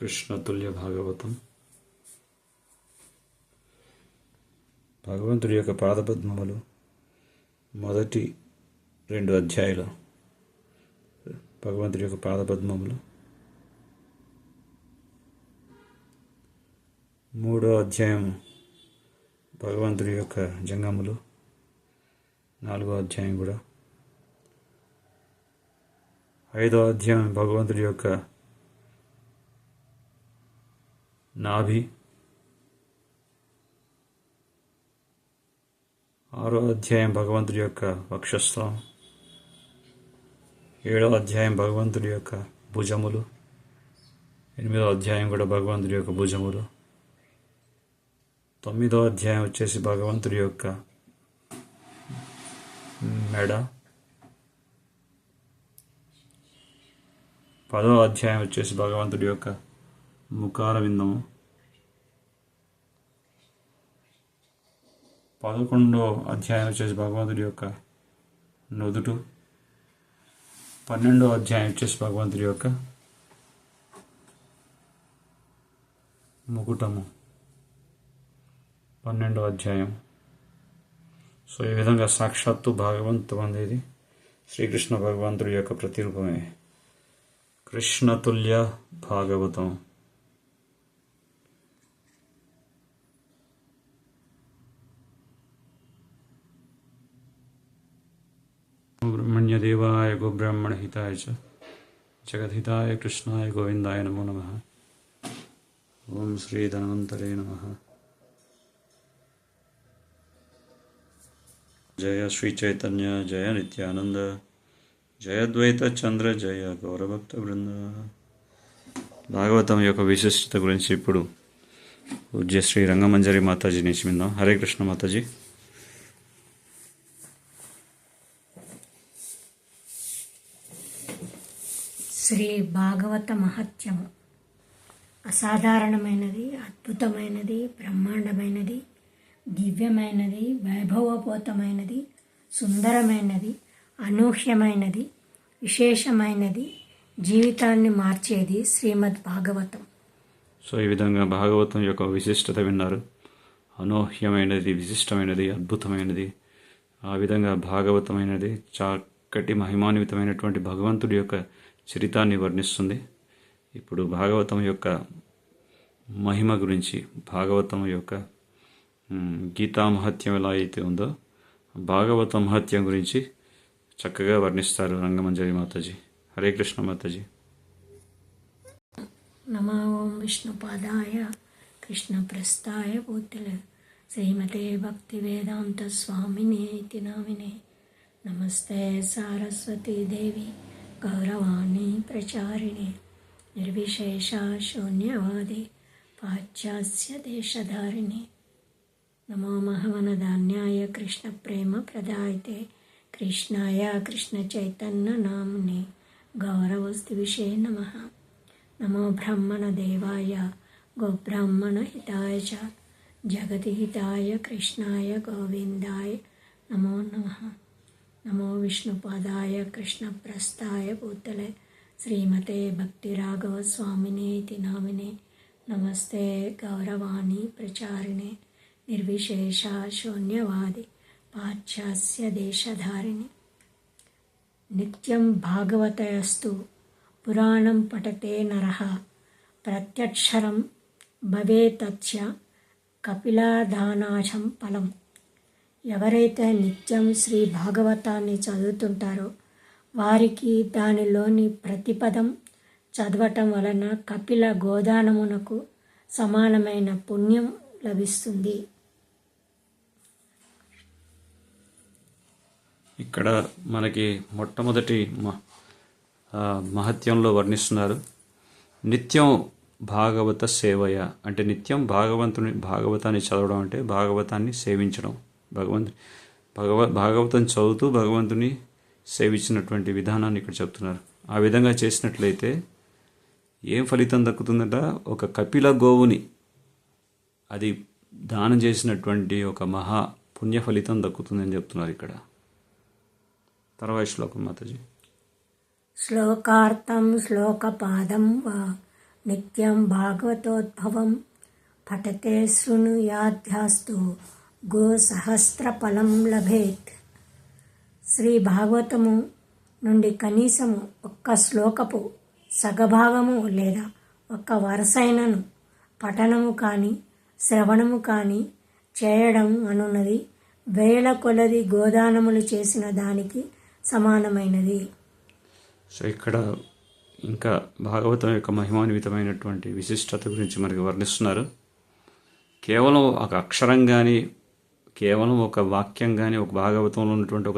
కృష్ణతుల్య భాగవతం. భగవంతుడి యొక్క పాదపద్మములు మొదటి 2 అధ్యాయాలు. భగవంతుడి యొక్క పాదపద్మములు 3వ అధ్యాయం భగవంతుడి యొక్క జంగములు, 4వ అధ్యాయం కూడా, 5వ అధ్యాయం భగవంతుడి యొక్క నాభి, 6వ అధ్యాయం భగవంతుడి యొక్క వక్షస్థలం, 7వ అధ్యాయం భగవంతుడి యొక్క భుజములు, 8వ అధ్యాయం కూడా భగవంతుడి యొక్క భుజములు, 9వ అధ్యాయం వచ్చేసి భగవంతుడి యొక్క మెడ, 10వ అధ్యాయం వచ్చేసి భగవంతుడి యొక్క ముఖార విందము, 11వ అధ్యాయం వచ్చేసి భగవంతుడి యొక్క నుదుటు, 12వ అధ్యాయం వచ్చేసి భగవంతుడి యొక్క ముకుటము, 12వ అధ్యాయం. సో ఈ విధంగా సాక్షాత్తు భాగవంతం అనేది శ్రీకృష్ణ భగవంతుడి యొక్క ప్రతిరూపమే. కృష్ణతుల్య భాగవతం. బ్రహ్మణ్యదేవాయ గోబ్రాహ్మణ హితాయ చ జగద్హితాయ కృష్ణాయ గోవిందాయ నమో నమః. ఓం శ్రీ ధన్వంతరే నమః. జయ శ్రీ చైతన్య, జయ నిత్యానంద, జయ ద్వైత చంద్ర, జయ గౌరభక్త బృంద. భాగవతం యొక్క విశిష్టత గురించి ఇప్పుడు పూజ్య శ్రీ రంగమంజరి మాతాజీ నుంచి విందాం. హరే కృష్ణ మాతాజీ. శ్రీ భాగవత మహత్యము అసాధారణమైనది, అద్భుతమైనది, బ్రహ్మాండమైనది, దివ్యమైనది, వైభవోపేతమైనది, సుందరమైనది, అనూహ్యమైనది, విశేషమైనది, జీవితాన్ని మార్చేది శ్రీమద్ భాగవతం. సో ఈ విధంగా భాగవతం యొక్క విశిష్టత విన్నారు. అనూహ్యమైనది, విశిష్టమైనది, అద్భుతమైనది. ఆ విధంగా భాగవతమైనది చక్కటి మహిమాన్వితమైనటువంటి భగవంతుడి యొక్క చరితాన్ని వర్ణిస్తుంది. ఇప్పుడు భాగవతం యొక్క మహిమ గురించి, భాగవతం యొక్క గీతా మహత్యం ఎలా అయితే ఉందో భాగవత మహత్యం గురించి చక్కగా వర్ణిస్తారు రంగమంజరి మాతాజీ. హరే కృష్ణ మాతాజీ. నమో ఓం విష్ణుపాదాయ కృష్ణప్రస్థాయ భూతలే శ్రీమతే భక్తి వేదాంత స్వామినే ఇతి నామినే. నమస్తే సారస్వతీ దేవి గౌరవాణి ప్రచారిణి నిర్విశేష శూన్యవాది పాశ్చాత్య దేశధారిణి. నమో మహవనధాన్యాయ కృష్ణ ప్రేమ ప్రదాయతే కృష్ణాయ కృష్ణ చైతన్య నామ్నే గౌరవస్తి విషే నమః. నమో బ్రహ్మణ దేవాయ గోబ్రాహ్మణ హితాయ చ జగతి హితాయ కృష్ణాయ గోవిందాయ నమో నమః. నమో విష్ణుపాదాయ కృష్ణప్రస్థాయ భూతలే శ్రీమతే భక్తిరాఘవ స్వామినే ఇతి నామినే. నమస్తే గౌరవాణి ప్రచారిణే నిర్విశేష శూన్యవాది పాశ్చాత్య దేశధారిణి. నిత్యం భాగవతయస్తు పురాణం పఠతే నరః ప్రత్యక్షరం భవేతస్య కపిలాదానాశం ఫలం. ఎవరైతే నిత్యం శ్రీ భాగవతాన్ని చదువుతుంటారో వారికి దానిలోని ప్రతిపదం చదవటం వలన కపిల గోదానమునకు సమానమైన పుణ్యం లభిస్తుంది. ఇక్కడ మనకి మొట్టమొదటి మహత్యంలో వర్ణిస్తున్నారు. నిత్యం భాగవత సేవయ అంటే నిత్యం భాగవతాన్ని చదవడం అంటే భాగవతాన్ని సేవించడం. భాగవతం చదువుతూ భగవంతుని సేవించినటువంటి విధానాన్ని ఇక్కడ చెప్తున్నారు. ఆ విధంగా చేసినట్లయితే ఏం ఫలితం దక్కుతుందట? ఒక కపిల గోవుని అది దానం చేసినటువంటి ఒక మహా పుణ్య ఫలితం దక్కుతుందని చెప్తున్నారు ఇక్కడ. తర్వాత శ్లోకం మాతాజీ. శ్లోకార్థం శ్లోకపాదం వా నిత్యం భాగవతోద్భవం పఠతే శృణుయాధ్యాస్తు గో సహస్రఫలం లభేత్. శ్రీ భాగవతము నుండి కనీసము ఒక్క శ్లోకపు సగభాగము లేదా ఒక్క వరసైనను పఠనము కానీ శ్రవణము కానీ చేయడం అనున్నది వేల కొలది గోదానములు చేసిన దానికి సమానమైనది. సో ఇక్కడ ఇంకా భాగవతం యొక్క మహిమాన్వితమైనటువంటి విశిష్టత గురించి మనకి వర్ణిస్తున్నారు. కేవలం ఒక అక్షరం కానీ కేవలం ఒక వాక్యం కానీ ఒక భాగవతంలో ఉన్నటువంటి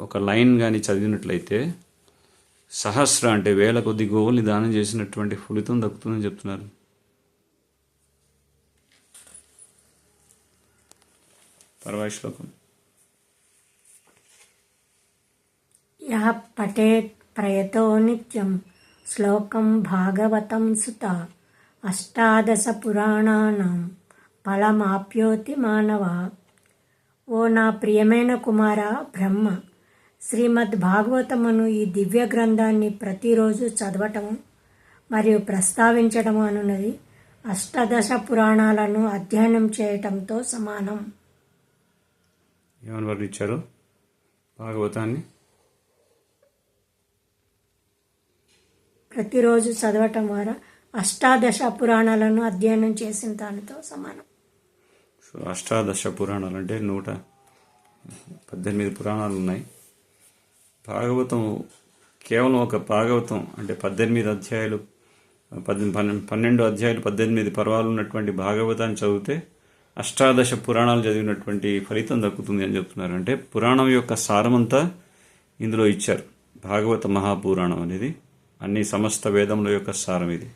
ఒక లైన్ కానీ చదివినట్లయితే సహస్ర అంటే వేల కొద్ది గోవుల్ని దానం చేసినటువంటి ఫలితం దక్కుతుందని చెప్తున్నారు. తర్వాయి శ్లోకం. యః పఠేత్ ప్రయతో నిత్యం శ్లోకం భాగవతం సుత అష్టాదశ పురాణానాం ఫలమాప్యోతి మానవ. ఓ నా ప్రియమైన కుమార బ్రహ్మ, శ్రీమద్ భాగవతమును ఈ దివ్య గ్రంథాన్ని ప్రతిరోజు చదవటము మరియు ప్రస్తావించటము అనున్నది అష్టాదశ పురాణాలను అధ్యయనం చేయటంతో సమానం. ఏమని వర్ణించారు భాగవతాన్ని? ప్రతిరోజు చదవటం ద్వారా అష్టాదశ పురాణాలను అధ్యయనం చేసిన దానితో సమానం. సో అష్టాదశ పురాణాలు అంటే 118 పురాణాలు ఉన్నాయి. భాగవతం కేవలం ఒక భాగవతం అంటే 18 అధ్యాయాలు 12 అధ్యాయాలు 18 పర్వాలు ఉన్నటువంటి భాగవతాన్ని చదివితే అష్టాదశ పురాణాలు చదివినటువంటి ఫలితం దక్కుతుంది అని చెప్తున్నారు. అంటే పురాణం యొక్క సారమంతా ఇందులో ఇచ్చారు. భాగవత మహాపురాణం అనేది అన్ని సమస్త వేదముల యొక్క సారం ఇది.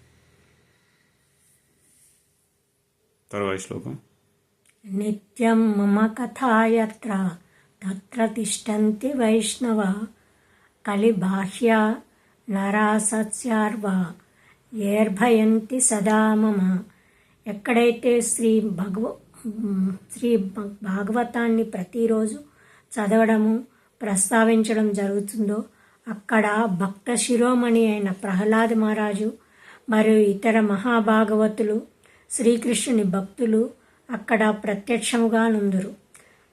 తర్వాయి శ్లోకం. నిత్యం మమ కథాయత్ర తత్ర తిష్టంతి వైష్ణవ కలిబాహ్య నరాసస్యార్వ ఏర్భయంతి సదా మమ. ఎక్కడైతే శ్రీ భాగవతాన్ని ప్రతిరోజు చదవడము ప్రస్తావించడం జరుగుతుందో అక్కడ భక్త శిరోమణి అయిన ప్రహ్లాద మహారాజు మరియు ఇతర మహాభాగవతులు శ్రీకృష్ణుని భక్తులు అక్కడ ప్రత్యక్షముగా నుందురు.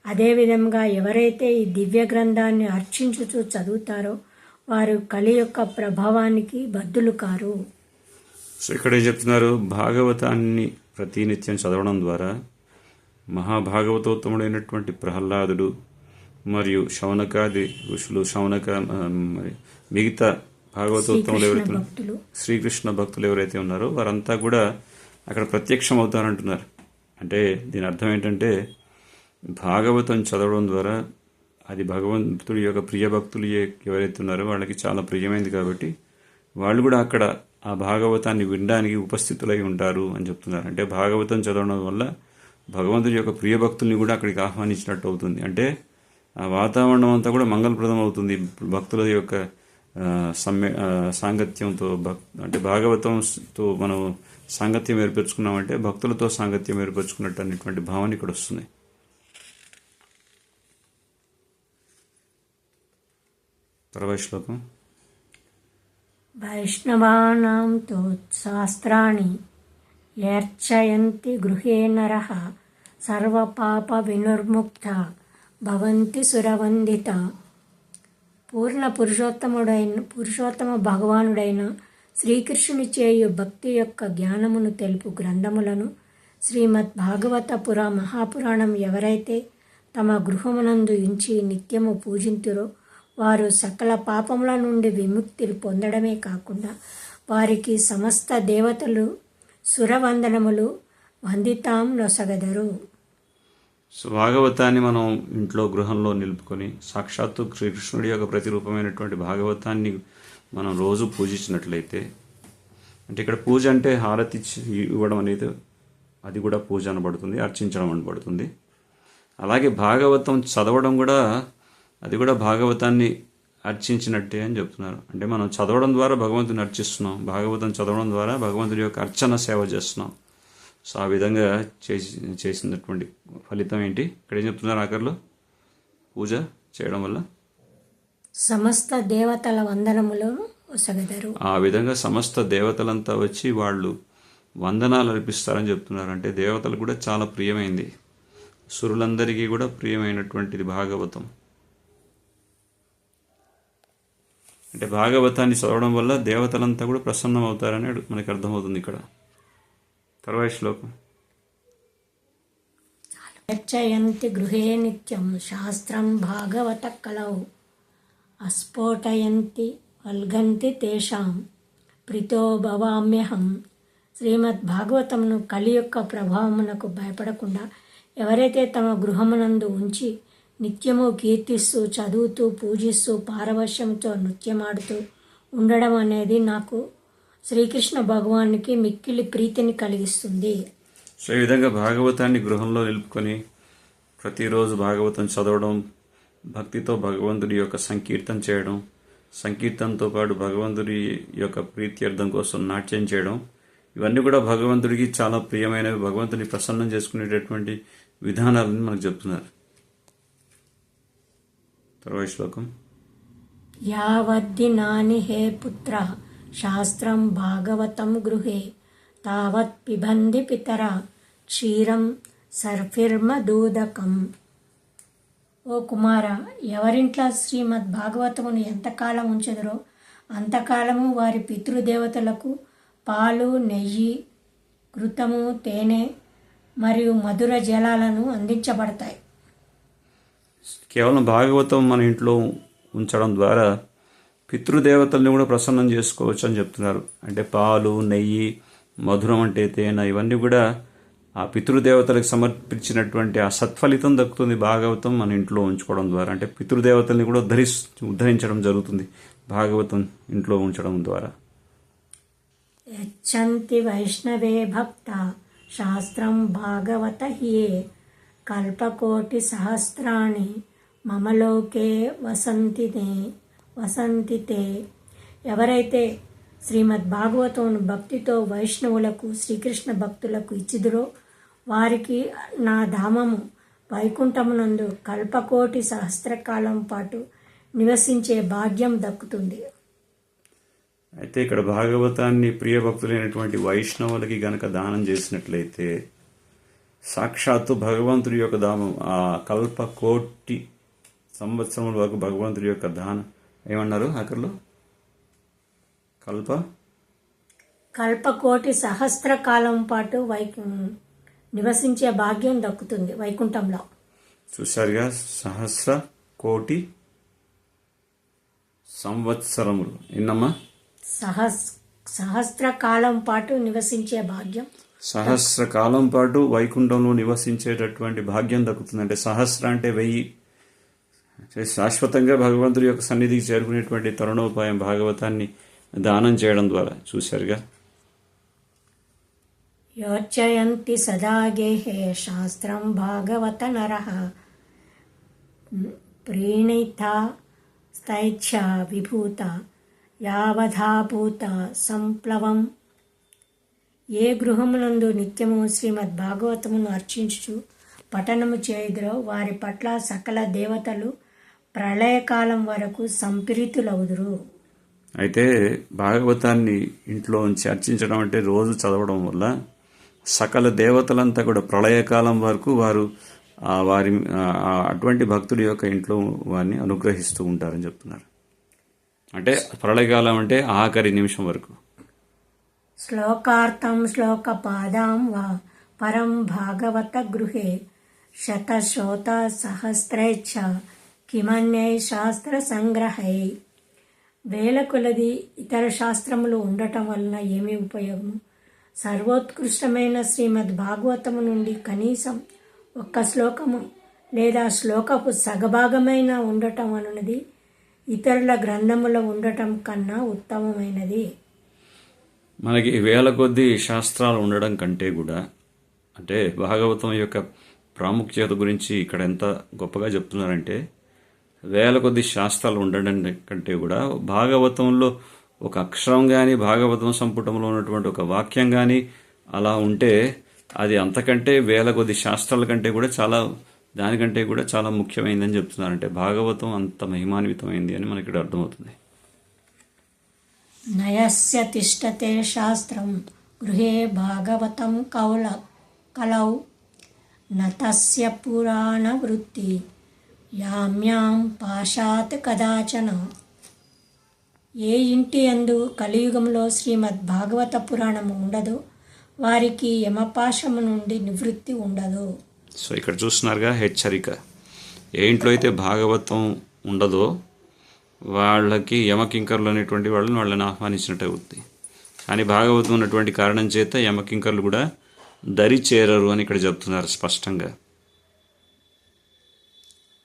అదేవిధంగా ఎవరైతే ఈ దివ్య గ్రంథాన్ని అర్చించుతూ చదువుతారో వారు కలి యొక్క ప్రభావానికి బద్దులు కారు. సో ఇక్కడ ఏం చెప్తున్నారు? భాగవతాన్ని ప్రతినిత్యం చదవడం ద్వారా మహాభాగవతోత్తముడైనటువంటి ప్రహ్లాదుడు మరియు శౌనకాది ఋషులు మిగతా భాగవతోత్తములు ఎవరైతే శ్రీకృష్ణ భక్తులు ఎవరైతే ఉన్నారో వారంతా కూడా అక్కడ ప్రత్యక్షం అవుతారంటున్నారు. అంటే దీని అర్థం ఏంటంటే భాగవతం చదవడం ద్వారా అది భగవంతుడి యొక్క ప్రియ భక్తులు ఎవరైతే ఉన్నారో వాళ్ళకి చాలా ప్రియమైంది కాబట్టి వాళ్ళు కూడా అక్కడ ఆ భాగవతాన్ని వినడానికి ఉపస్థితులై ఉంటారు అని చెప్తున్నారు. అంటే భాగవతం చదవడం వల్ల భగవంతుడి యొక్క ప్రియ భక్తుల్ని కూడా అక్కడికి ఆహ్వానించినట్టు అవుతుంది. అంటే ఆ వాతావరణం అంతా కూడా మంగళప్రదం అవుతుంది భక్తుల యొక్క సాంగత్యంతో. అంటే భాగవతంతో మనం సాంగత్యం ఏర్పరచుకున్నామంటే భక్తులతో సాంగత్యం ఏర్పరచుకున్నట్టు అనేటువంటి భావన ఇక్కడ వస్తుంది. తర్వాయి శ్లోకం. వైష్ణవానాం తో శాస్త్రాణి యర్చయంతి గృహే నరః సర్వపాప వినుర్ముక్త భవంతి సురవందిత. పూర్ణ పురుషోత్తమ భగవానుడైన శ్రీకృష్ణుని చేయు భక్తి యొక్క జ్ఞానమును తెలుపు గ్రంథములను శ్రీమద్ భాగవత మహాపురాణం ఎవరైతే తమ గృహమునందు ఉంచి నిత్యము పూజింతురో వారు సకల పాపముల నుండి విముక్తి పొందడమే కాకుండా వారికి సమస్త దేవతలు సురవందనములు వందితాం నొసగదరు. సో భాగవతాన్ని మనం ఇంట్లో గృహంలో నిలుపుకొని సాక్షాత్తు శ్రీకృష్ణుడి యొక్క ప్రతిరూపమైనటువంటి భాగవతాన్ని మనం రోజు పూజించినట్లయితే, అంటే ఇక్కడ పూజ అంటే హారతి ఇవ్వడం అనేది అది కూడా పూజ అనబడుతుంది, అర్చించడం అనబడుతుంది. అలాగే భాగవతం చదవడం కూడా అది కూడా భాగవతాన్ని అర్చించినట్టే అని చెప్తున్నారు. అంటే మనం చదవడం ద్వారా భగవంతుని అర్చిస్తున్నాం, భాగవతం చదవడం ద్వారా భగవంతుడి యొక్క అర్చన సేవ చేస్తున్నాం. సో ఆ విధంగా చేసినటువంటి ఫలితం ఏంటి ఇక్కడ ఏం చెప్తున్నారు ఆఖరిలో? పూజ చేయడం వల్ల సమస్త దేవతల వందనములు ఒసగదరు. ఆ విధంగా సమస్త దేవతలంతా వచ్చి వాళ్ళు వందనాలు అర్పిస్తారని చెప్తున్నారు. అంటే దేవతలు కూడా చాలా ప్రియమైంది, సురులందరికీ కూడా ప్రియమైనటువంటిది భాగవతం. అంటే భాగవతాన్ని చదవడం వల్ల దేవతలంతా కూడా ప్రసన్నం అవుతారని మనకి అర్థమవుతుంది ఇక్కడ. తర్వాత శ్లోకం. చర్చయంతి గృహే నిత్యం శాస్త్రం భాగవత కలౌ అస్ఫోటయంతి వల్గంతి తేషాం ప్రీతో భవామ్యహం. శ్రీమద్ భాగవతమును కలి యొక్క ప్రభావమునకు భయపడకుండా ఎవరైతే తమ గృహమునందు ఉంచి నిత్యము కీర్తిస్తూ చదువుతూ పూజిస్తూ పారవశ్యంతో నృత్యమాడుతూ ఉండడం అనేది నాకు శ్రీకృష్ణ భగవానికి మిక్కిలి ప్రీతిని కలిగిస్తుంది. సో ఈ విధంగా భాగవతాన్ని గృహంలో నిలుపుకొని ప్రతిరోజు భాగవతం చదవడం, భక్తితో భగవంతుడి యొక్క సంకీర్తన చేయడం, సంకీర్తనతో పాటు భగవంతుడి యొక్క ప్రీత్యర్థం కోసం నాట్యం చేయడం, ఇవన్నీ కూడా భగవంతుడికి చాలా ప్రియమైనవి, భగవంతుని ప్రసన్నం చేసుకునేటటువంటి విధానాలని మనకు చెప్తున్నారు. తర్వాత శ్లోకం. యావద్దినాని హే పుత్ర శాస్త్రం భాగవతం గృహే తావత్ పిబంది పితర క్షీరం సర్ఫిర్మదూదకం. ఓ కుమార, ఎవరింట్లో శ్రీమద్ భాగవతమును ఎంతకాలం ఉంచెదరో అంతకాలము వారి పితృదేవతలకు పాలు, నెయ్యి, ఘృతము, తేనె మరియు మధుర జలాలను అందించబడతాయి. కేవలం భాగవతం మన ఇంట్లో ఉంచడం ద్వారా పితృదేవతల్ని కూడా ప్రసన్నం చేసుకోవచ్చు అని చెప్తున్నారు. అంటే పాలు, నెయ్యి, మధురం అంటే తేనె, ఇవన్నీ కూడా ఆ పితృదేవతలకు సమర్పించినటువంటి ఆ సత్ఫలితం దక్కుతుంది భాగవతం మన ఇంట్లో ఉంచుకోవడం ద్వారా. అంటే పితృదేవతల్ని కూడా ఉద్ధరించడం జరుగుతుంది భాగవతం ఇంట్లో ఉంచడం ద్వారా. యచ్చంతి వైష్ణవే భక్త శాస్త్రం భాగవత హియే కల్పకోటి సహస్రాణి మమలోకే వసంతితే. ఎవరైతే శ్రీమద్ భాగవతమును భక్తితో వైష్ణవులకు, శ్రీకృష్ణ భక్తులకు ఇచ్చిదురో వారికి నా ధామము వైకుంఠమునందు కల్పకోటి సహస్రకాలం పాటు నివసించే భాగ్యం దక్కుతుంది. అయితే ఇక్కడ భాగవతాన్ని ప్రియ భక్తులైనటువంటి వైష్ణవులకి గనక దానం చేసినట్లయితే సాక్షాత్తు భగవంతుడి యొక్క ధామం, ఆ కల్పకోటి సంవత్సరముల వరకు భగవంతుడి యొక్క దానం ఏమన్నారు అక్కర్లో? కల్పకోటి సహస్ర కాలం పాటు నివసించే భాగ్యం దక్కుతుంది వైకుంఠంలో. చూశారుగా, సహస్ర కోటి సంవత్సరములు ఎన్నమ్మా? సహస్ర కాలం పాటు నివసించే భాగ్యం, సహస్ర కాలం పాటు వైకుంఠంలో నివసించేటటువంటి భాగ్యం దక్కుతుంది. అంటే సహస్ర అంటే 1000, శాశ్వతంగా భగవంతుడి యొక్క సన్నిధికి చేరుకునేటువంటి తరుణోపాయం భాగవతాన్ని దానం చేయడం ద్వారా. చూశారుగా. యోచయంతి సదా గేహే శాస్త్రం భాగవత నరః ప్రీణిత స్థైచ్ఛ విభూత యావధాభూత సంప్లవం. ఏ గృహమునందు నిత్యము శ్రీమద్ భాగవతమును అర్చించుచు పఠనము చేయుదురో వారి పట్ల సకల దేవతలు ప్రళయకాలం వరకు సంప్రీతులవుదురు. అయితే భాగవతాన్ని ఇంట్లో ఉంచి అర్చించడం అంటే రోజు చదవడం వల్ల సకల దేవతలంతా కూడా ప్రళయకాలం వరకు వారు వారి అటువంటి భక్తుడి యొక్క ఇంట్లో వారిని అనుగ్రహిస్తూ ఉంటారని చెప్తున్నారు. అంటే ప్రళయకాలం అంటే ఆఖరి నిమిషం వరకు. శ్లోకార్థం శ్లోకపాదాం వా పరం భాగవత గృహే శతశోత సహస్రైచ్ఛ కిమన్యై శాస్త్ర సంగ్రహై. వేల కొలది ఇతర శాస్త్రములు ఉండటం వలన ఏమీ ఉపయోగము? సర్వోత్కృష్టమైన శ్రీమద్ భాగవతము నుండి కనీసం ఒక్క శ్లోకము లేదా శ్లోకపు సగభాగమైన ఉండటం అనున్నది ఇతరుల గ్రంథములో ఉండటం కన్నా ఉత్తమమైనది. మనకి వేల కొద్ది శాస్త్రాలు ఉండడం కంటే కూడా, అంటే భాగవతం యొక్క ప్రాముఖ్యత గురించి ఇక్కడ ఎంత గొప్పగా చెప్తున్నారంటే, వేల కొద్ది శాస్త్రాలు ఉండడం కంటే కూడా భాగవతంలో ఒక అక్షరం కానీ, భాగవతం సంపుటంలో ఉన్నటువంటి ఒక వాక్యం కానీ అలా ఉంటే అది అంతకంటే వేల కొద్ది శాస్త్రాల కంటే కూడా దానికంటే కూడా చాలా ముఖ్యమైనదని చెప్తున్నారంటే భాగవతం అంత మహిమాన్వితమైంది అని మనకి ఇక్కడ అర్థమవుతుంది. నయస్య తిష్టతే శాస్త్రం గృహే భాగవతం కలౌ నతస్య పురాణ వృత్తి యామ్యాం పాశాత్ కదాచన. ఏ ఇంటి యందు కలియుగంలో శ్రీమద్ భాగవత పురాణము ఉండదో వారికి యమపాశము నుండి నివృత్తి ఉండదు. సో ఇక్కడ చూస్తున్నారుగా హెచ్చరిక. ఏ ఇంట్లో అయితే భాగవతం ఉండదో వాళ్ళకి యమకింకర్లు అనేటువంటి వాళ్ళని ఆహ్వానించినట్టు అవుతుంది. కానీ భాగవతం ఉన్నటువంటి కారణం చేత యమకింకర్లు కూడా దరి చేరరు అని ఇక్కడ చెప్తున్నారు స్పష్టంగా.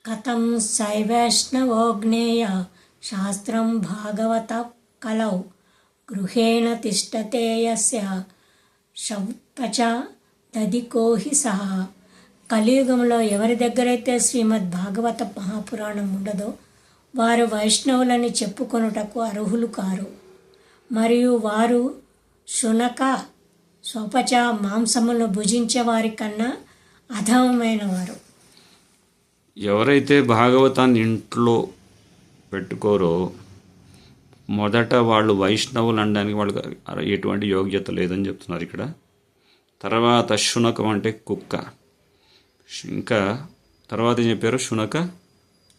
కథం సైవైష్ణవోజ్ఞేయ శాస్త్రం భాగవత కలౌ గృహేణ తిష్టతే యస్య శౌపచ దదికోహి సహా. కలియుగంలో ఎవరి దగ్గరైతే శ్రీమద్ భాగవత మహాపురాణం ఉండదో వారు వైష్ణవులని చెప్పుకొనుటకు అర్హులు కారు. మరియు వారు శునక స్వపచ మాంసమును భుజించే వారి కన్నా అధమమైన వారు. ఎవరైతే భాగవతాన్ని ఇంట్లో పెట్టుకోరో మొదట వాళ్ళు వైష్ణవులు అనడానికి వాళ్ళకి ఎటువంటి యోగ్యత లేదని చెప్తున్నారు ఇక్కడ. తర్వాత శునకం అంటే కుక్క. ఇంకా తర్వాత ఏం చెప్పారు?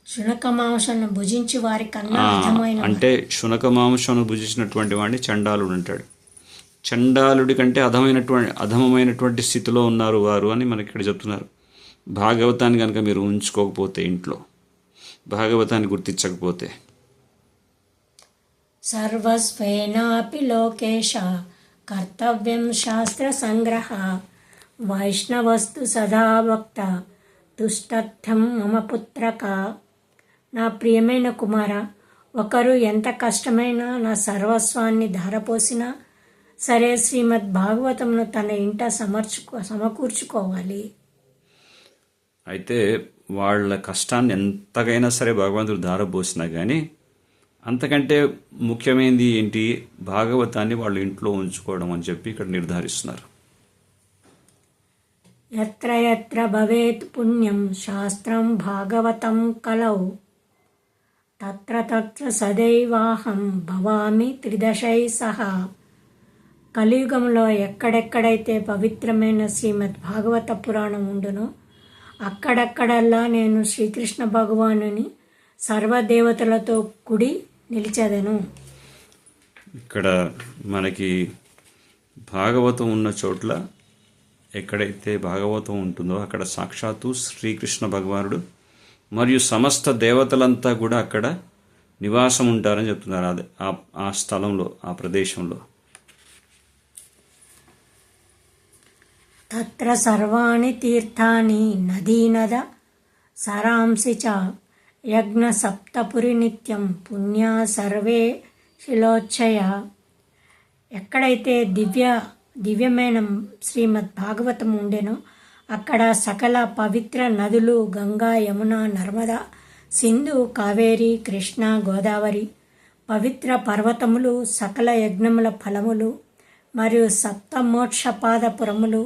శునక మాంసాన్ని భుజించి వారి కన్నా అధమైన అంటే శునక మాంసాన్ని భుజించినటువంటి వాడిని చండాలుడు అంటాడు. చండాలుడి కంటే అధమమైనటువంటి స్థితిలో ఉన్నారు వారు అని మనకి ఇక్కడ చెప్తున్నారు. భాగవతాన్ని కనుక మీరు ఉంచుకోకపోతే ఇంట్లో, భాగవతాన్ని గుర్తించకపోతే. సర్వస్వేనాపి లోకేశ కర్తవ్యం శాస్త్ర సంగ్రహ వైష్ణవస్తు సదా భక్త దుష్టర్థం మమ పుత్రక. నా ప్రియమైన కుమార, ఒకరు ఎంత కష్టమైనా నా సర్వస్వాన్ని ధారపోసినా సరే శ్రీమద్ భాగవతంను తన ఇంట సమకూర్చుకోవాలి. అయితే వాళ్ళ కష్టాన్ని ఎంతకైనా సరే భగవంతుడు ధారపోసినా కానీ అంతకంటే ముఖ్యమైనది ఏంటి? భాగవతాన్ని వాళ్ళు ఇంట్లో ఉంచుకోవడం అని చెప్పి ఇక్కడ నిర్ధారిస్తున్నారు. యత్ర యత్ర భవేత్ పుణ్యం శాస్త్రం భాగవతం కలౌ తత్ర తత్ర సదైవాహం భవామి త్రిదశై సహా. కలియుగంలో ఎక్కడెక్కడైతే పవిత్రమైన శ్రీమద్ భాగవత పురాణం ఉండునో అక్కడక్కడల్లా నేను శ్రీకృష్ణ భగవానుని సర్వదేవతలతో కూడి నిలిచెదను. ఇక్కడ మనకి భాగవతం ఉన్న చోట్ల ఎక్కడైతే భాగవతం ఉంటుందో అక్కడ సాక్షాత్తు శ్రీకృష్ణ భగవానుడు మరియు సమస్త దేవతలంతా కూడా అక్కడ నివాసం ఉంటారని చెప్తున్నారు. అదే ఆ స్థలంలో, ఆ ప్రదేశంలో. తత్ర సర్వాణి తీర్థాని నదీనద సరాంసి చ యజ్ఞ సప్తపురి నిత్యం పుణ్యా సర్వే శిలోచ్చయ. ఎక్కడైతే దివ్యమైన శ్రీమద్ భాగవతం ఉండెనో అక్కడ సకల పవిత్ర నదులు గంగా, యమున, నర్మదా, సింధు, కావేరి, కృష్ణ, గోదావరి, పవిత్ర పర్వతములు, సకల యజ్ఞముల ఫలములు మరియు సప్తమోక్షపాదపురములు,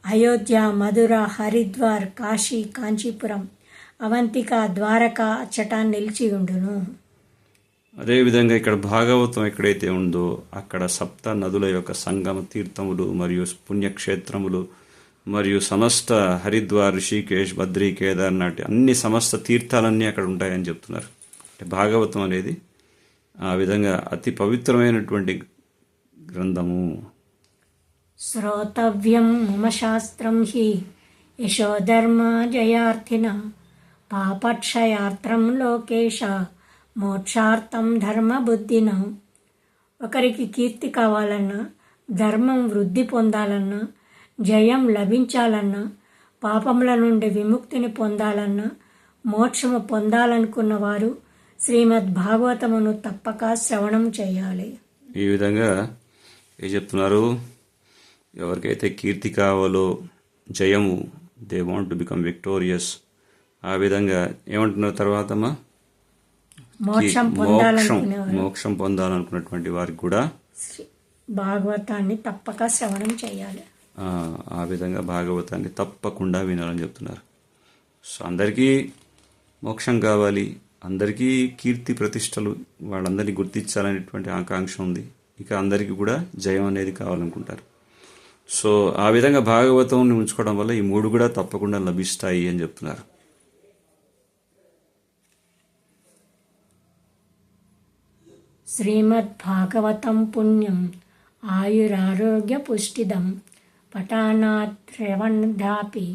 అయోధ్య, మధుర, హరిద్వార్, కాశీ, కాంచీపురం, అవంతిక, ద్వారక అచ్చట నిలిచి ఉండును. అదేవిధంగా ఇక్కడ భాగవతం ఎక్కడైతే ఉందో అక్కడ సప్త నదుల యొక్క సంగమ తీర్థములు మరియు పుణ్యక్షేత్రములు మరియు సమస్త హరిద్వార్, ఋషికేశ్, బద్రీ, కేదార్నాథ్ అన్ని సమస్త తీర్థాలన్నీ అక్కడ ఉంటాయని చెప్తున్నారు. అంటే భాగవతం అనేది ఆ విధంగా అతి పవిత్రమైనటువంటి గ్రంథము. శ్రోతవ్యం మమ శాస్త్రం హి యశోధర్మ జయార్థిన పాపక్షయాత్రం లోకేశ మోక్షార్థం ధర్మబుద్ధిన. ఒకరికి కీర్తి కావాలన్నా, ధర్మం వృద్ధి పొందాలన్నా, జయం లభించాలన్నా, పాపముల నుండి విముక్తిని పొందాలన్నా, మోక్షము పొందాలనుకున్న వారు శ్రీమద్ భాగవతమును తప్పక శ్రవణం చేయాలి. ఈ విధంగా ఏం చెప్తున్నారు? ఎవరికైతే కీర్తి కావాలో, జయము, they want to become victorious, ఆ విధంగా ఏమంటున్నారు తర్వాతమ్మా? మోక్షం పొందాలనుకున్నటువంటి వారికి కూడా భాగవతాన్ని తప్పక శ్రవణం చేయాలి. ఆ విధంగా భాగవతాన్ని తప్పకుండా వినాలని చెప్తున్నారు. సో అందరికీ మోక్షం కావాలి, అందరికీ కీర్తి ప్రతిష్టలు వాళ్ళందరినీ గుర్తించాలనేటువంటి ఆకాంక్ష ఉంది. ఇక అందరికీ కూడా జయం అనేది కావాలనుకుంటారు. సో ఆ విధంగా భాగవతంని ఉంచుకోవడం వల్ల ఈ మూడు కూడా తప్పకుండా లభిస్తాయి అని చెప్తున్నారు. శ్రీమద్భాగవతం పుణ్యం ఆయురారోగ్య పుష్టిదం పఠానాత్రవణదాపి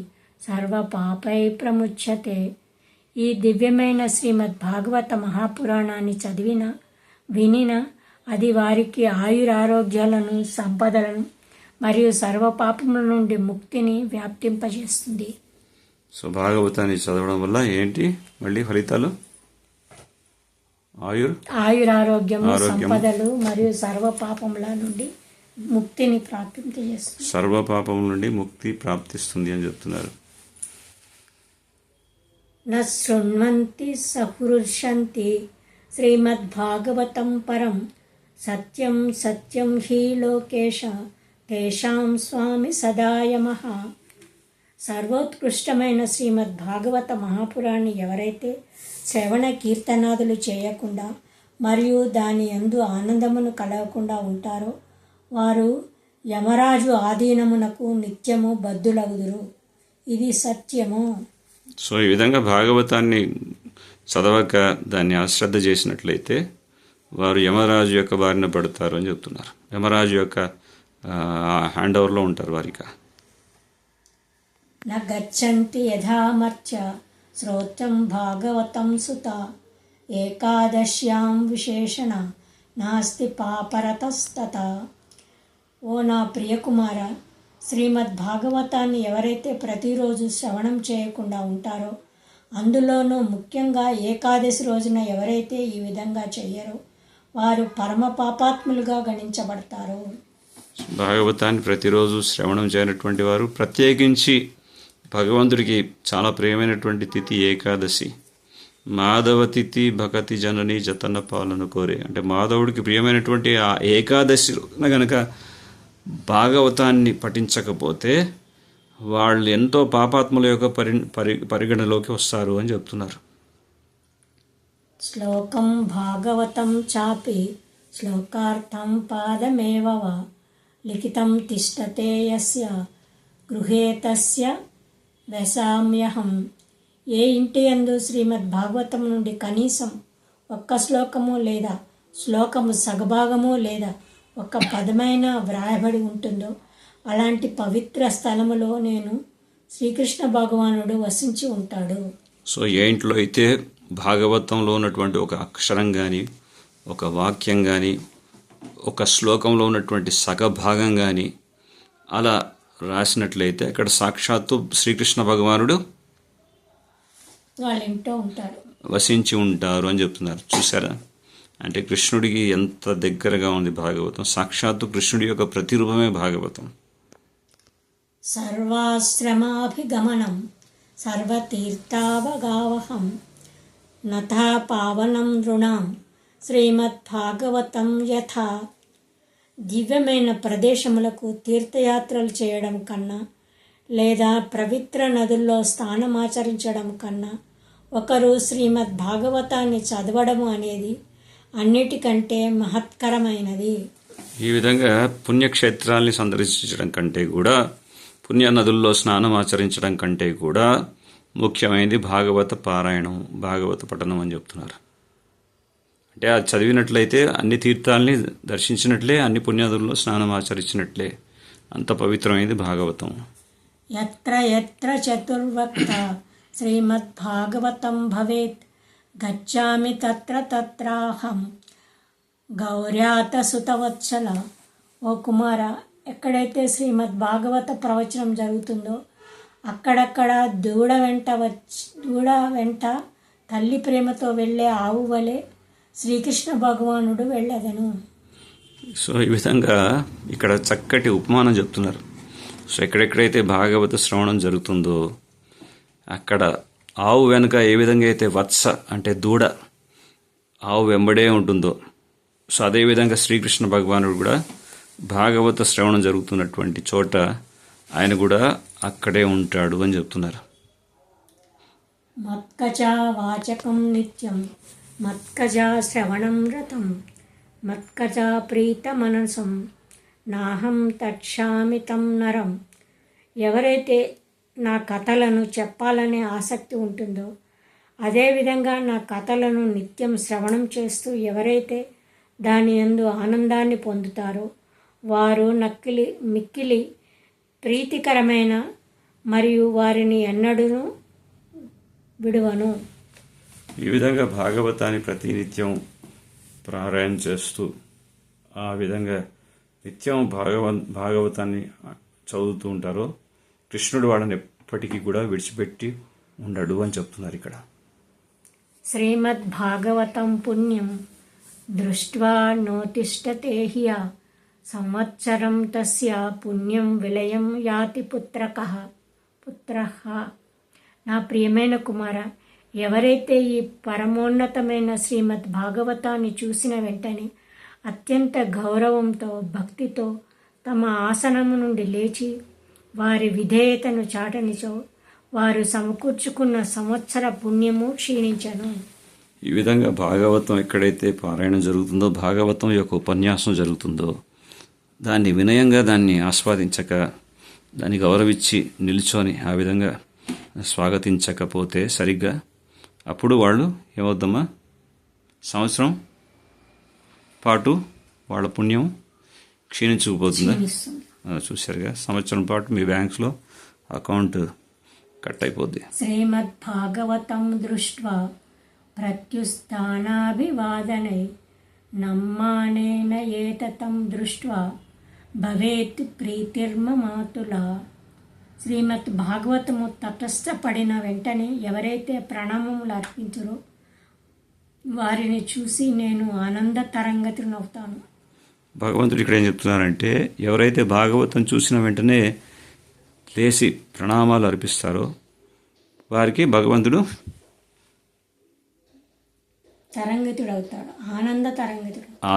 సర్వపాపై ప్రముచ్యతే. ఈ దివ్యమైన శ్రీమద్భాగవత మహాపురాణాన్ని చదివిన వినిన అది వారికి ఆయురారోగ్యాలను, సంపదలను మరియు సర్వపాపముల నుండి ముక్తిని వ్యాప్తింపజేస్తుంది. సో భాగవతాన్ని చదవడం వల్ల ఏంటి మళ్ళీ ఫలితాలు? ఆయురారోగ్యము, సంపదలు మరియు సర్వపాపముల నుండి ముక్తిని ప్రాప్తింపజేస్తుంది. సర్వపాపముల నుండి ముక్తి ప్రాప్తిస్తుంది అని చెప్తున్నారు. న శృణ్వంతి సహృష్యంతి శ్రీమద్భాగవతం పరం సత్యం సత్యం హి లోకేశ తేషాం స్వామి సదాయమః. సర్వోత్కృష్టమైన శ్రీమద్భాగవత మహాపురాణి ఎవరైతే శ్రవణ కీర్తనాదులు చేయకుండా మరియు దాని యందు ఆనందమును కలగకుండా ఉంటారో వారు యమరాజు ఆధీనమునకు నిత్యము బద్ధులగుదురు. ఇది సత్యము. సో ఈ విధంగా భాగవతాన్ని చదవక దాన్ని అశ్రద్ధ చేసినట్లయితే వారు యమరాజు యొక్క బారిన పడతారు అని చెప్తున్నారు. యమరాజు యొక్క హ్యాండ్ ఓవర్లో ఉంటారు వారిక. న గచ్చంతి యథామర్చ శ్రోత్రం భాగవతం సుత ఏకాదశ్యాం విశేషణ నాస్తి పాపరతస్తత. ఓ నా ప్రియకుమార, శ్రీమద్భాగవతాన్ని ఎవరైతే ప్రతిరోజు శ్రవణం చేయకుండా ఉంటారో, అందులోనూ ముఖ్యంగా ఏకాదశి రోజున ఎవరైతే ఈ విధంగా చెయ్యరో వారు పరమ పాపాత్ములుగా గణించబడతారు. భాగవతాన్ని ప్రతిరోజు శ్రవణం చేయనటువంటి వారు, ప్రత్యేకించి భగవంతుడికి చాలా ప్రియమైనటువంటి తిథి ఏకాదశి, మాధవ తిథి భగతి జనని జతన పాలన కోరే, అంటే మాధవుడికి ప్రియమైనటువంటి ఆ ఏకాదశి గనక భాగవతాన్ని పఠించకపోతే వాళ్ళు ఎంతో పాపాత్ముల యొక్క పరిగణలోకి వస్తారు అని చెప్తున్నారు. శ్లోకం భాగవతం చాపి శ్లోకార్థం పాదమేవ వా లిఖితం తిష్టతే యస్య గృహే తస్య వసామ్యహం. ఏ ఇంటి యందు శ్రీమద్భాగవతం నుండి కనీసం ఒక్క శ్లోకము లేదా శ్లోకము సగభాగము లేదా ఒక పదమైన వ్రాయబడి ఉంటుందో అలాంటి పవిత్ర స్థలములో నేను శ్రీకృష్ణ భగవానుడు వసించి ఉంటాడు. సో ఏ ఇంట్లో అయితే భాగవతంలో ఉన్నటువంటి ఒక అక్షరం కానీ, ఒక వాక్యం కానీ, ఒక శ్లోకంలో ఉన్నటువంటి సగభాగం కానీ అలా రాసినట్లయితే అక్కడ సాక్షాత్తు శ్రీకృష్ణ భగవానుడు వాళ్ళ ఇంట్లో ఉంటాడు, వసించి ఉంటారు అని చెప్తున్నారు. చూసారా, అంటే కృష్ణుడికి ఎంత దగ్గరగా ఉంది భాగవతం. సాక్షాత్తు కృష్ణుడి యొక్క ప్రతిరూపమే భాగవతం. సర్వాశ్రమాభిగమనం సర్వతీర్థావగావహం నథా పావనం నృణాం శ్రీమద్భాగవతం యథా. దివ్యమైన ప్రదేశములకు తీర్థయాత్రలు చేయడం కన్నా లేదా పవిత్ర నదుల్లో స్నానమాచరించడం కన్నా ఒకరు శ్రీమద్భాగవతాన్ని చదవడము అనేది అన్నిటికంటే మహత్కరమైనది. ఈ విధంగా పుణ్యక్షేత్రాల్ని సందర్శించడం కంటే కూడా, పుణ్య నదుల్లో స్నానం ఆచరించడం కంటే కూడా ముఖ్యమైనది భాగవత పారాయణం, భాగవత పఠనం అని చెప్తున్నారు. అంటే అది చదివినట్లయితే అన్ని తీర్థాలని దర్శించినట్లే, అన్ని పుణ్యనదుల్లో స్నానం ఆచరించినట్లే. అంత పవిత్రమైనది భాగవతం. యత్ర యత్ర చతుర్వక్త శ్రీమద్భాగవతం భవేత్ గచ్చామి తత్ర తత్రాహం గౌర్యాత సుతవత్సల. ఓ కుమార, ఎక్కడైతే శ్రీమద్భాగవత ప్రవచనం జరుగుతుందో అక్కడక్కడ దూడ వెంట తల్లి ప్రేమతో వెళ్ళే ఆవు వలె శ్రీకృష్ణ భగవానుడు వెళ్ళదను. సో ఈ విధంగా ఇక్కడ చక్కటి ఉపమానం చెప్తున్నారు. సో ఎక్కడెక్కడైతే భాగవత శ్రవణం జరుగుతుందో అక్కడ ఆవు వెనుక ఏ విధంగా అయితే వత్స అంటే దూడ ఆవు వెంబడే ఉంటుందో, సో అదేవిధంగా శ్రీకృష్ణ భగవానుడు కూడా భాగవత శ్రవణం జరుగుతున్నటువంటి చోట ఆయన కూడా అక్కడే ఉంటాడు అని చెప్తున్నారు. మత్కజా వాచకం నిత్యం మత్కజా శ్రవణం రతం మత్కజా ప్రీతమనసం నాహం తక్షామి తం నరం. ఎవరైతే నా కథలను చెప్పాలనే ఆసక్తి ఉంటుందో, అదేవిధంగా నా కథలను నిత్యం శ్రవణం చేస్తూ ఎవరైతే దాని యందు ఆనందాన్ని పొందుతారో వారు మిక్కిలి ప్రీతికరమైన మరియు వారిని ఎన్నడూను విడువను. ఈ విధంగా భాగవతాన్ని ప్రతినిత్యం పారాయణ చేస్తూ ఆ విధంగా నిత్యం భాగవతాన్ని చదువుతూ ఉంటారో కృష్ణుడు వాళ్ళని ఎప్పటికీ కూడా విడిచిపెట్టి ఉండడు అని చెప్తున్నారు ఇక్కడ. శ్రీమద్భాగవతం పుణ్యం దృష్ట్వా నోతిష్టతే హ్యా సంవత్సరం తస్య పుణ్యం విలయం యాతి పుత్రః. నా ప్రియమైన కుమార, ఎవరైతే ఈ పరమోన్నతమైన శ్రీమద్ భాగవతాన్ని చూసిన వెంటనే అత్యంత గౌరవంతో భక్తితో తమ ఆసనము నుండి లేచి వారి విధేయతను చాటనిచో వారు సమకూర్చుకున్న సంవత్సర పుణ్యము క్షీణించను. ఈ విధంగా భాగవతం ఎక్కడైతే పారాయణం జరుగుతుందో, భాగవతం యొక్క ఉపన్యాసం జరుగుతుందో దాన్ని వినయంగా దాన్ని ఆస్వాదించక దాన్ని గౌరవించి నిల్చొని ఆ విధంగా స్వాగతించకపోతే సరిగ్గా అప్పుడు వాళ్ళు ఏమవుద్దమ్మా, సంవత్సరం పాటు వాళ్ళ పుణ్యం క్షీణించుకుపోతుందా? చూశారుగా, సంవత్సరం పాటు మీ బ్యాంక్స్లో అకౌంట్ కట్ అయిపోద్ది. శ్రీమద్భాగవతం దృష్ట్వా ప్రత్యుస్థానాభివాదనై నమ్మానేన ఏతతం దృష్ట్వా భవేత్ ప్రీతిర్మమాతులా. శ్రీమద్ భాగవతము తటస్థపడిన వెంటనే ఎవరైతే ప్రణామములు అర్పించరో వారిని చూసి నేను ఆనంద తరంగతినవుతాను. భగవంతుడు ఇక్కడ ఏం చెప్తున్నారంటే, ఎవరైతే భాగవతం చూసిన వెంటనే లేచి ప్రణామాలు అర్పిస్తారో వారికి భగవంతుడు తరంగితుడవుతాడు,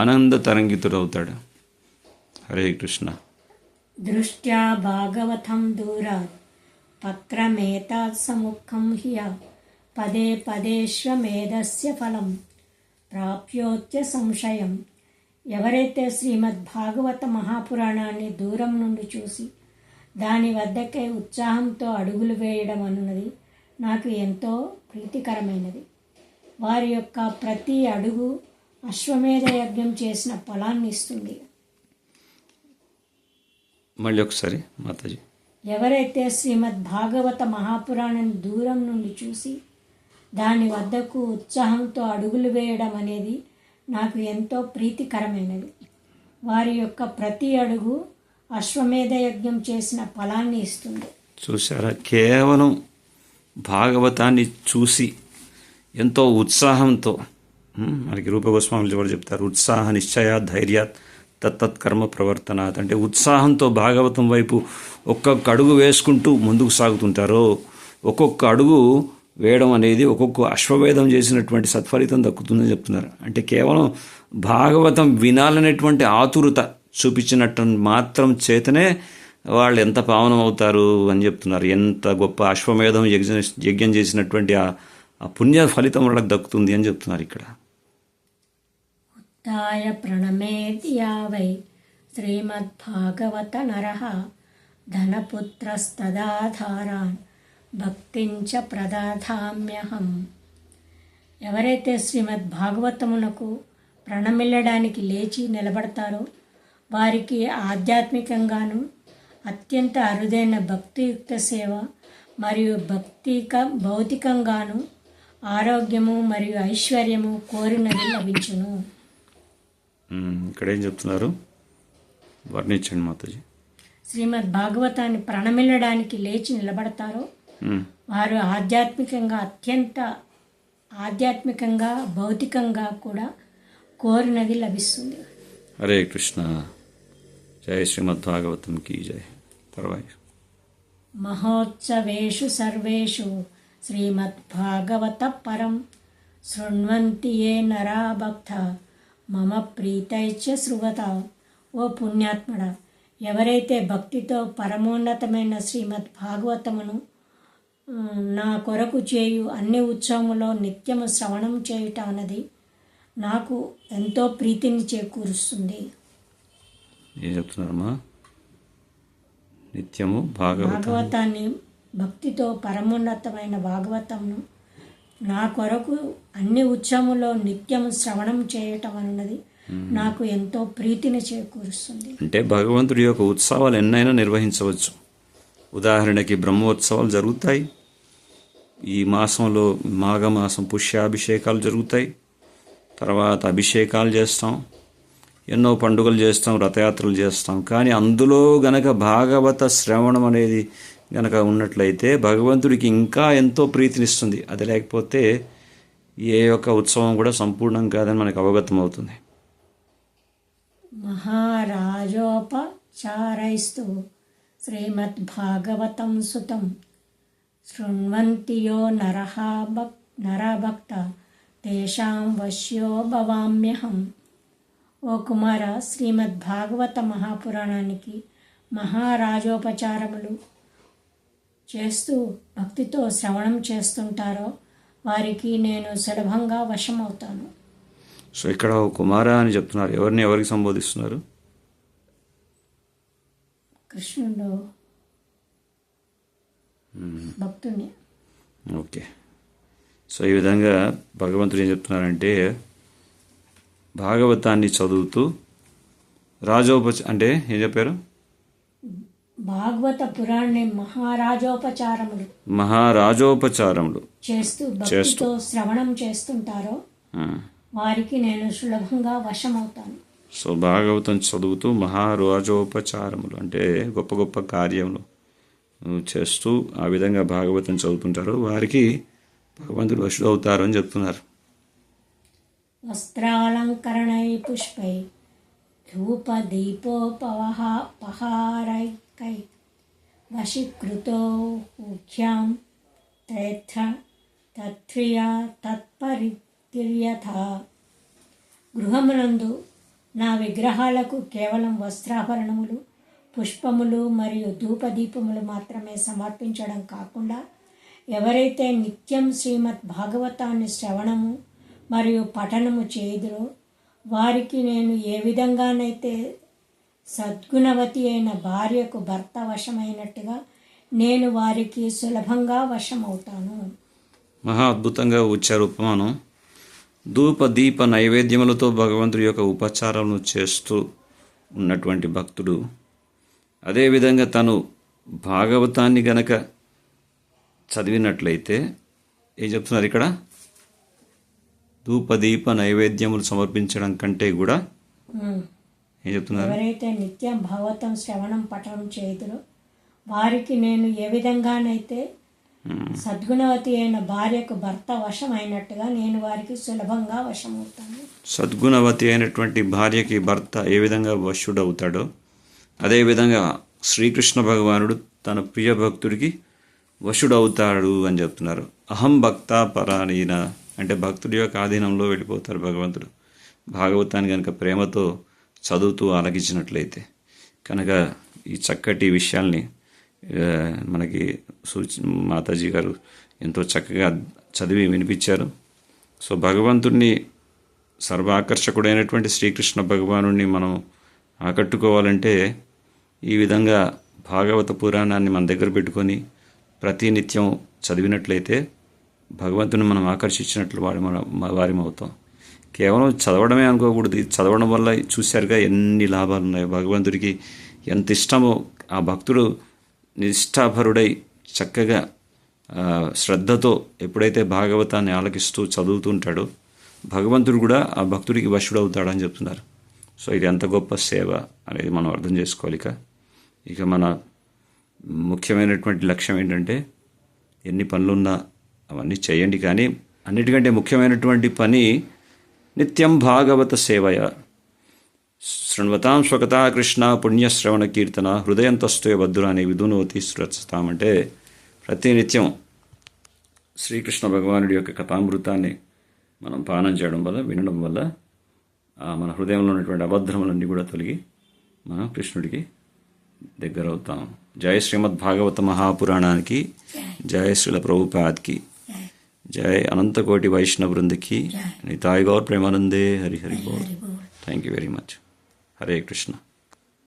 ఆనంద తరంగితుడవుతాడు. హరే కృష్ణ. దృష్ట్యా భాగవతం దూరాత్ పత్రమేతాత్ సముఖం హ్య పదే పదేష్వమేధస్య ఫలం ప్రాప్యోత్య సంశయం. ఎవరైతే శ్రీమద్ భాగవత మహాపురాణాన్ని దూరం నుండి చూసి దాని వద్దకే ఉత్సాహంతో అడుగులు వేయడం అన్నది నాకు ఎంతో ప్రీతికరమైనది. వారి యొక్క ప్రతి అడుగు అశ్వమేధ యజ్ఞం చేసిన ఫలాన్ని ఇస్తుంది. మళ్ళీ ఒకసారి మాతాజీ. ఎవరైతే శ్రీమద్ భాగవత మహాపురాణాన్ని దూరం నుండి చూసి దాని వద్దకు ఉత్సాహంతో అడుగులు వేయడం అనేది నాకు ఎంతో ప్రీతికరమైనది. వారి యొక్క ప్రతి అడుగు అశ్వమేధ యజ్ఞం చేసిన ఫలాన్ని ఇస్తుంది. చూసారా, కేవలం భాగవతాన్ని చూసి ఎంతో ఉత్సాహంతో, మనకి రూప గోస్వాములు కూడా చెప్తారు, ఉత్సాహ నిశ్చయ ధైర్యాత్ తత్తత్కర్మ ప్రవర్తనాత్. అంటే ఉత్సాహంతో భాగవతం వైపు ఒక్కొక్క అడుగు వేసుకుంటూ ముందుకు సాగుతుంటారో ఒక్కొక్క అడుగు వేయడం అనేది ఒక్కొక్క అశ్వమేధం చేసినటువంటి సత్ఫలితం దక్కుతుందని చెప్తున్నారు. అంటే కేవలం భాగవతం వినాలనేటువంటి ఆతురత చూపించినట్టు మాత్రం చేతనే వాళ్ళు ఎంత పావనం అవుతారు అని చెప్తున్నారు. ఎంత గొప్ప అశ్వమేధం యజ్ఞం చేసినటువంటి ఆ పుణ్య ఫలితం వాళ్ళకి దక్కుతుంది అని చెప్తున్నారు ఇక్కడ. ఉత్థాయ ప్రణమేతి యావై శ్రీమద్భాగవత నరః ధనపుత్రస్తదాధారాన్ భక్తించ ప్రదాధామ్యహం. ఎవరైతే శ్రీమద్ భాగవతమునకు ప్రణమిల్లడానికి లేచి నిలబడతారో వారికి ఆధ్యాత్మికంగాను అత్యంత అరుదైన భక్తియుక్త సేవ మరియు భౌతికంగాను ఆరోగ్యము మరియు ఐశ్వర్యము కోరినది లభించును. ఇక్కడ ఏం చెప్తున్నారు వర్ణించండి మాతాజీ. శ్రీమద్ భాగవతాన్ని ప్రణమిల్లడానికి లేచి నిలబడతారో వారు ఆధ్యాత్మికంగా భౌతికంగా కూడా కోరినది లభిస్తుంది. హరే కృష్ణ. జయ శ్రీమద్ భాగవతం కీ జయ. తర్వాత మహోత్సవేషు సర్వేషు శ్రీమద్భాగవత పరం శృణ్వంతి ఏ నరా భక్త మమ ప్రీతైచ శృవత. ఓ పుణ్యాత్ముడా, ఎవరైతే భక్తితో పరమోన్నతమైన శ్రీమద్ భాగవతమును నా కొరకు చేయు అన్ని ఉత్సవములో నిత్యము శ్రవణం చేయుట అన్నది నాకు ఎంతో ప్రీతిని చేకూరుస్తుంది. ఏం చెప్తున్నారమ్మా? నిత్యము భాగవతాన్ని భక్తితో పరమోన్నతమైన భాగవతంను నా కొరకు అన్ని ఉత్సవములో నిత్యము శ్రవణం చేయటం అన్నది నాకు ఎంతో ప్రీతిని చేకూరుస్తుంది. అంటే భగవంతుడి యొక్క ఉత్సవాలు ఎన్నైనా నిర్వహించవచ్చు. ఉదాహరణకి బ్రహ్మోత్సవాలు జరుగుతాయి. ఈ మాసంలో మాఘమాసం పుష్యాభిషేకాలు జరుగుతాయి. తర్వాత అభిషేకాలు చేస్తాం, ఎన్నో పండుగలు చేస్తాం, రథయాత్రలు చేస్తాం. కానీ అందులో గనక భాగవత శ్రవణం అనేది గనక ఉన్నట్లయితే భగవంతుడికి ఇంకా ఎంతో ప్రీతినిస్తుంది. అది లేకపోతే ఏ యొక్క ఉత్సవం కూడా సంపూర్ణం కాదని మనకు అవగతం అవుతుంది. మహారాజోపచారైస్తు శ్రీమద్భాగవతం సుతం శృణ్వంతి యో నరభక్త తేషాం వశ్యో భవామ్యహం. ఓ కుమార, శ్రీమద్భాగవత మహాపురాణానికి మహారాజోపచారములు చేస్తూ భక్తితో శ్రవణం చేస్తుంటారో వారికి నేను సులభంగా వశమవుతాను. సో ఇక్కడ కుమార అని చెప్తున్నారు. ఎవరికి సంబోధిస్తున్నారు? కృష్ణుడు భక్తుని. ఓకే. సో ఈ విధంగా భగవంతుడు ఏం చెప్తున్నారంటే భాగవతాన్ని చదువుతూ అంటే ఏం చెప్పారు? భాగవత పురాణాన్ని మహారాజోపచారములు చేస్తూ భక్తితో శ్రవణం చేస్తుంటారో వారికి నేను సులభంగా వశమవుతాను. సో భాగవతం చదువుతూ మహారాజోపచారములు అంటే గొప్ప గొప్ప కార్యములు చేస్తూ ఆ విధంగా భాగవతం చదువుతుంటారు, వారికి భగవంతుడు వశుడు అవుతారు అని చెప్తున్నారు. వస్త్రాలంకరణై పుష్పై ధూప దీపోపహారైకై వశీకృతో ఊఖ్యాం తత్రియా తత్పరితిర్యథా. గృహమునందు నా విగ్రహాలకు కేవలం వస్త్రాభరణములు, పుష్పములు మరియు ధూపదీపములు మాత్రమే సమర్పించడం కాకుండా ఎవరైతే నిత్యం శ్రీమద్ భాగవతాన్ని శ్రవణము మరియు పఠనము చేయుదురో వారికి నేను ఏ విధంగానైతే సద్గుణవతి అయిన భార్యకు భర్త వశమైనట్టుగా నేను వారికి సులభంగా వశమవుతాను. మహా అద్భుతంగా వచ్చారు ఉపమానం. ధూప దీప నైవేద్యములతో భగవంతుడి యొక్క ఉపచారాలను చేస్తూ ఉన్నటువంటి భక్తుడు అదేవిధంగా తను భాగవతాన్ని గనక చదివినట్లయితే ఏం చెప్తున్నారు ఇక్కడ? ధూపదీప నైవేద్యములు సమర్పించడం కంటే కూడా ఏం చెప్తున్నారు? ఎవరైతే నిత్యం భాగవతం శ్రవణం పఠనం చేయుదురో వారికి నేను ఏ విధంగానైతే సద్గుణవతి అయిన భార్యకు భర్త వశం అయినట్టుగా నేను వారికి సులభంగా వశమవుతాను. సద్గుణవతి అయినటువంటి భార్యకి భర్త ఏ విధంగా వశుడవుతాడో అదేవిధంగా శ్రీకృష్ణ భగవానుడు తన ప్రియ భక్తుడికి వశుడవుతాడు అని చెప్తున్నారు. అహం భక్త పరాయణ అంటే భక్తుడి యొక్క ఆధీనంలో వెళ్ళిపోతారు భగవంతుడు. భాగవతాన్ని కనుక ప్రేమతో చదువుతూ ఆలకించినట్లయితే కనుక ఈ చక్కటి విషయాల్ని మనకి మాతాజీ గారు ఎంతో చక్కగా చదివి వినిపించారు. సో భగవంతుడిని సర్వాకర్షకుడైనటువంటి శ్రీకృష్ణ భగవానుడిని మనం ఆకట్టుకోవాలంటే ఈ విధంగా భాగవత పురాణాన్ని మన దగ్గర పెట్టుకొని ప్రతినిత్యం చదివినట్లయితే భగవంతుని మనం ఆకర్షించినట్లు వారి అవుతాం. కేవలం చదవడమే అనుకోకూడదు. చదవడం వల్ల చూశారుగా ఎన్ని లాభాలు ఉన్నాయో. భగవంతుడికి ఎంత ఇష్టమో ఆ భక్తుడు నిష్ఠాపరుడై చక్కగా శ్రద్ధతో ఎప్పుడైతే భాగవతాన్ని ఆలకిస్తూ చదువుతుంటాడో భగవంతుడు కూడా ఆ భక్తుడికి వశుడవుతాడని చెప్తున్నారు. సో ఇది ఎంత గొప్ప సేవ అనేది మనం అర్థం చేసుకోవాలి. ఇక మన ముఖ్యమైనటువంటి లక్ష్యం ఏంటంటే ఎన్ని పనులున్నా అవన్నీ చేయండి, కానీ అన్నిటికంటే ముఖ్యమైనటువంటి పని నిత్యం భాగవత సేవయ శృణ్వతాం స్వకథా కృష్ణ పుణ్యశ్రవణ కీర్తన హృదయంతస్థే భద్రాన్ని విధునోతి సురక్షతామంటే ప్రతినిత్యం శ్రీకృష్ణ భగవానుడి యొక్క కథామృతాన్ని మనం పానం చేయడం వల్ల, వినడం వల్ల మన హృదయంలో ఉన్నటువంటి అభద్రములన్నీ కూడా తొలగి మనం కృష్ణుడికి దగ్గర అవుతాం. జై శ్రీమద్ భాగవత మహాపురాణానికి, జై శ్రీల ప్రభుపాద్కి, జై అనంతకోటి వైష్ణవ బృందకి, నితాయ్ గౌర్ ప్రేమానందే, హరి హరి బోల్. Thank you very much. Hare Krishna.